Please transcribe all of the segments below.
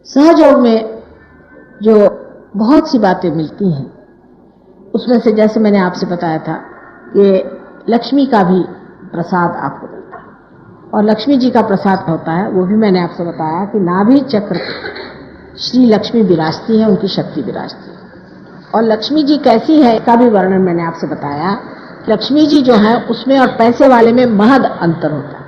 सहयोग में जो बहुत सी बातें मिलती हैं, उसमें से जैसे मैंने आपसे बताया था कि लक्ष्मी का भी प्रसाद आपको मिलता है, और लक्ष्मी जी का प्रसाद होता है वो भी मैंने आपसे बताया कि नाभि चक्र श्री लक्ष्मी विराजती है, उनकी शक्ति विराजती है। और लक्ष्मी जी कैसी है का भी वर्णन मैंने आपसे बताया। लक्ष्मी जी जो है उसमें और पैसे वाले में महद अंतर होता है।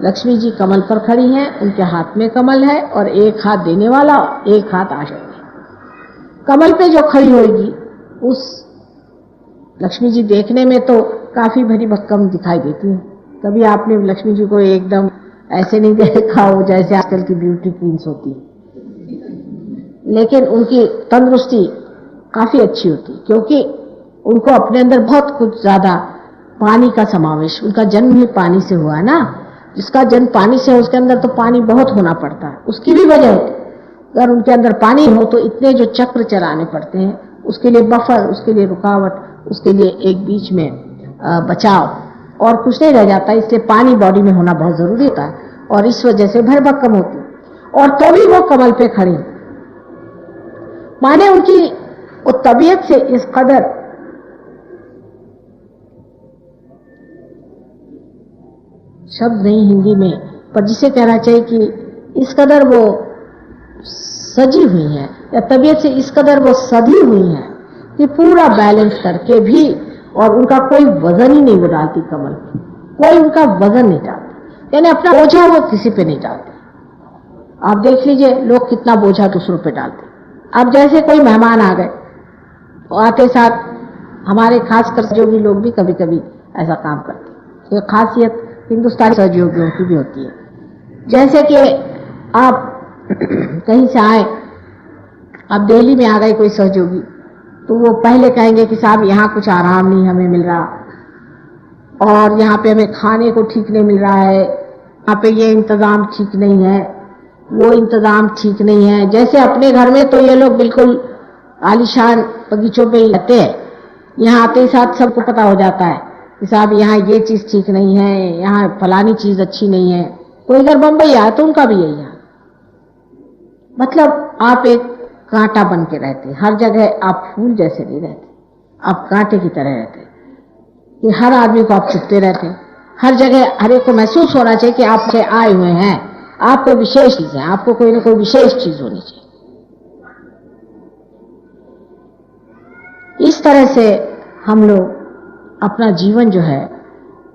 लक्ष्मी जी कमल पर खड़ी हैं, उनके हाथ में कमल है और एक हाथ देने वाला, एक हाथ आश्रय है। कमल पे जो खड़ी होगी उस लक्ष्मी जी देखने में तो काफी भरी भक्कम दिखाई देती है। कभी आपने लक्ष्मी जी को एकदम ऐसे नहीं देखा हो जैसे आजकल की ब्यूटी क्वींस होती है, लेकिन उनकी तंदुरुस्ती काफी अच्छी होती है, क्योंकि उनको अपने अंदर बहुत कुछ ज्यादा पानी का समावेश, उनका जन्म ही पानी से हुआ ना, जिसका जन्म पानी से है उसके अंदर तो पानी बहुत होना पड़ता है, उसकी भी वजह होती है। अगर उनके अंदर पानी हो तो इतने जो चक्र चलाने पड़ते हैं, उसके लिए बफर, उसके लिए रुकावट, उसके लिए एक बीच में बचाव और कुछ नहीं रह जाता। इसलिए पानी बॉडी में होना बहुत जरूरी होता है, और इस वजह से भरभक्कम होती है। और तो भी वो कमल पे खड़ी, माने उनकी वो तबीयत से इस कदर शब्द नहीं हिंदी में, पर जिसे कहना चाहिए कि इस कदर वो सजी हुई हैं, या तबीयत से इस कदर वो सधी हुई हैं कि पूरा बैलेंस करके भी, और उनका कोई वजन ही नहीं वो डालती कमल पे, कोई उनका वजन नहीं डालती, यानी अपना बोझा वो किसी पे नहीं डालती। आप देख लीजिए लोग कितना बोझा दूसरों पे डालते। अब जैसे कोई मेहमान आ गए, आते साथ हमारे खासकर सहयोगी लोग भी कभी कभी ऐसा काम करते। ये खासियत हिंदुस्तानी सहयोगियों की भी होती है। जैसे कि आप कहीं से आए, अब दिल्ली में आ गए कोई सहयोगी, तो वो पहले कहेंगे कि साहब यहाँ कुछ आराम नहीं हमें मिल रहा, और यहाँ पे हमें खाने को ठीक नहीं मिल रहा है, यहाँ पे ये इंतजाम ठीक नहीं है, वो इंतजाम ठीक नहीं है। जैसे अपने घर में तो ये लोग बिल्कुल आलीशान बगीचों पे ही रहते हैं, यहाँ आते ही साथ सबको पता हो जाता है कि साहब यहाँ ये चीज ठीक नहीं है, यहाँ फलानी चीज अच्छी नहीं है। कोई अगर बम्बई आया तो उनका भी यही है। मतलब आप एक कांटा बन के रहते, हर जगह आप फूल जैसे नहीं रहते, आप कांटे की तरह रहते कि हर आदमी को आप चुपते रहते। हर जगह हर एक को महसूस होना चाहिए कि आप से आए हुए हैं, आपको विशेष चीज है, आपको कोई ना कोई विशेष चीज होनी चाहिए। इस तरह से हम लोग अपना जीवन जो है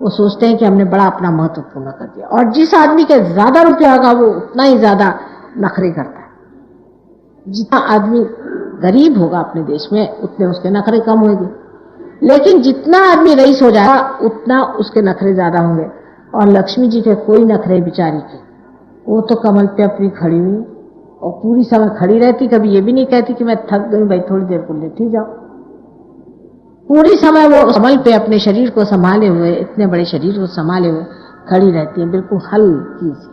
वो सोचते हैं कि हमने बड़ा अपना महत्वपूर्ण कर दिया, और जिस आदमी के ज्यादा रुपया होगा वो उतना ही ज्यादा नखरे करता है। जितना आदमी गरीब होगा अपने देश में उतने उसके नखरे कम होंगे, लेकिन जितना आदमी रईस हो जाएगा उतना उसके नखरे ज्यादा होंगे। और लक्ष्मी जी के कोई नखरे बिचारी के, वो तो कमल पे अपनी खड़ी हुई और पूरी समय खड़ी रहती, कभी ये भी नहीं कहती कि मैं थक गई भाई थोड़ी देर को लेटी जाओ। पूरी समय वो कमल पे अपने शरीर को संभाले हुए, इतने बड़े शरीर को संभाले हुए खड़ी रहती है, बिल्कुल हल्की सी,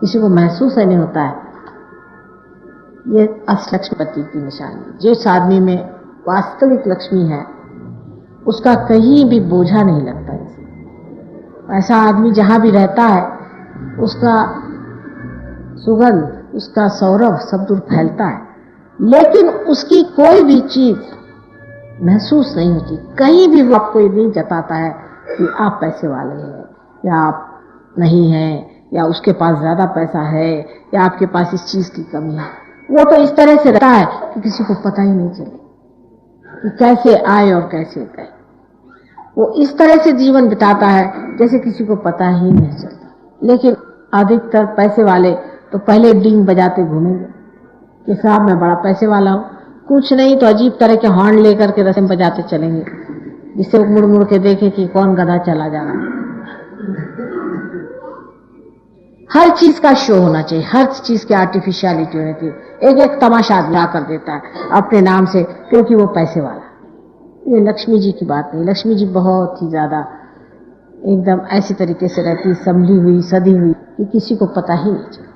किसी को महसूस नहीं होता है। ये लक्ष्मीपति की निशानी। जिस आदमी में वास्तविक लक्ष्मी है उसका कहीं भी बोझा नहीं लगता इसे। ऐसा आदमी जहां भी रहता है उसका सुगंध, उसका सौरभ सब दूर फैलता है, लेकिन उसकी कोई भी चीज महसूस नहीं होती। कहीं भी वो आपको ये नहीं जताता है कि आप पैसे वाले हैं या आप नहीं हैं, या उसके पास ज्यादा पैसा है, या आपके पास इस चीज की कमी है। वो तो इस तरह से रहता है कि किसी को पता ही नहीं चले कि कैसे आए और कैसे गए। वो इस तरह से जीवन बिताता है जैसे किसी को पता ही नहीं चलता। लेकिन अधिकतर पैसे वाले तो पहले डींग बजाते घूमेंगे कि साहब मैं बड़ा पैसे वाला हूं, कुछ नहीं तो अजीब तरह के हॉर्न लेकर के रस्म बजाते चलेंगे, जिससे वो मुड़ मुड़ के देखे कि कौन गधा चला जा रहा है। हर चीज का शो होना चाहिए, हर चीज की आर्टिफिशियलिटी होनी चाहिए। एक एक तमाशा आदमी कर देता है अपने नाम से क्योंकि वो पैसे वाला। ये लक्ष्मी जी की बात नहीं। लक्ष्मी जी बहुत ही ज्यादा एकदम ऐसी तरीके से रहती, संभली हुई, सदी हुई कि किसी को पता ही नहीं चलता।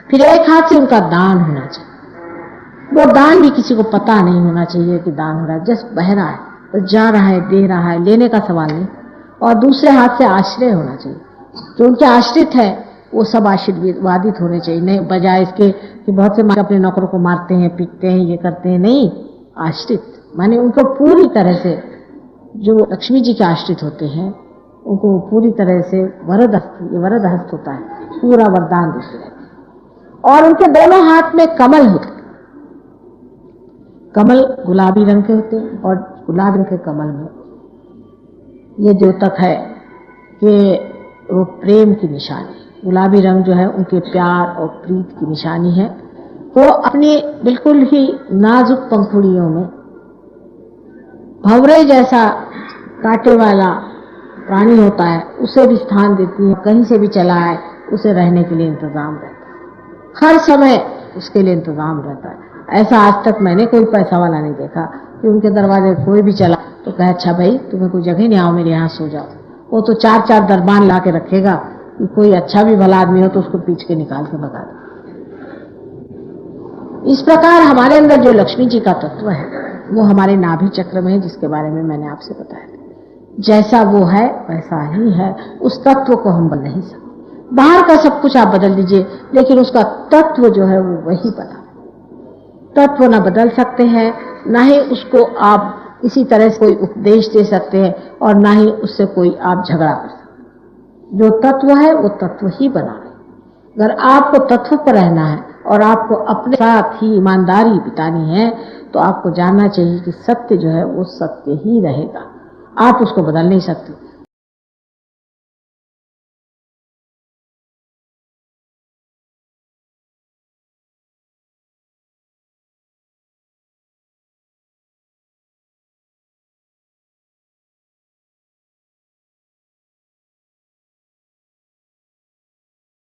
फिर एक हाथ से उनका दान होना चाहिए, वो दान भी किसी को पता नहीं होना चाहिए कि दान हो रहा है। जस्ट बह रहा है तो जा रहा है, दे रहा है, लेने का सवाल नहीं। और दूसरे हाथ से आश्रय होना चाहिए जो उनके आश्रित है वो सब आशीर्वादित होने चाहिए, नहीं बजाय इसके कि बहुत से अपने नौकरों को मारते हैं, पीटते हैं, ये करते हैं। नहीं, आश्रित माने उनको पूरी तरह से, जो लक्ष्मी जी के आश्रित होते हैं उनको पूरी तरह से वरद हस्त, ये वरद हस्त होता है, पूरा वरदान देते हैं। और उनके दोनों हाथ में कमल होते, कमल गुलाबी रंग के होते हैं और गुलाबी रंग के कमल में ये द्योतक है कि वो प्रेम की निशानी, गुलाबी रंग जो है उनके प्यार और प्रीत की निशानी है। वो अपनी बिल्कुल ही नाजुक पंखुड़ियों में भंवरे जैसा कांटे वाला प्राणी होता है उसे भी स्थान देती है, कहीं से भी चला आए उसे रहने के लिए इंतजाम रहता है, हर समय उसके लिए इंतजाम रहता है। ऐसा आज तक मैंने कोई पैसा वाला नहीं देखा कि उनके दरवाजे कोई भी चला तो कहे अच्छा भाई तुम्हें कोई जगह नहीं, आओ मेरे यहाँ सो जाओ। वो तो 4-4 दरबान ला के रखेगा कि कोई अच्छा भी भला आदमी हो तो उसको पीछ के निकाल के भगा दे। इस प्रकार हमारे अंदर जो लक्ष्मी जी का तत्व है वो हमारे नाभि चक्र में है, जिसके बारे में मैंने आपसे बताया। जैसा वो है वैसा ही है, उस तत्व को हम बदल नहीं सकते। बाहर का सब कुछ आप बदल दीजिए लेकिन उसका तत्व जो है वो वही बना। तत्व ना बदल सकते हैं, ना ही उसको आप इसी तरह से कोई उपदेश दे सकते हैं और ना ही उससे कोई आप झगड़ा कर सकते। जो तत्व है वो तत्व ही बना है। अगर आपको तत्व पर रहना है और आपको अपने साथ ही ईमानदारी बितानी है तो आपको जानना चाहिए कि सत्य जो है वो सत्य ही रहेगा, आप उसको बदल नहीं सकते।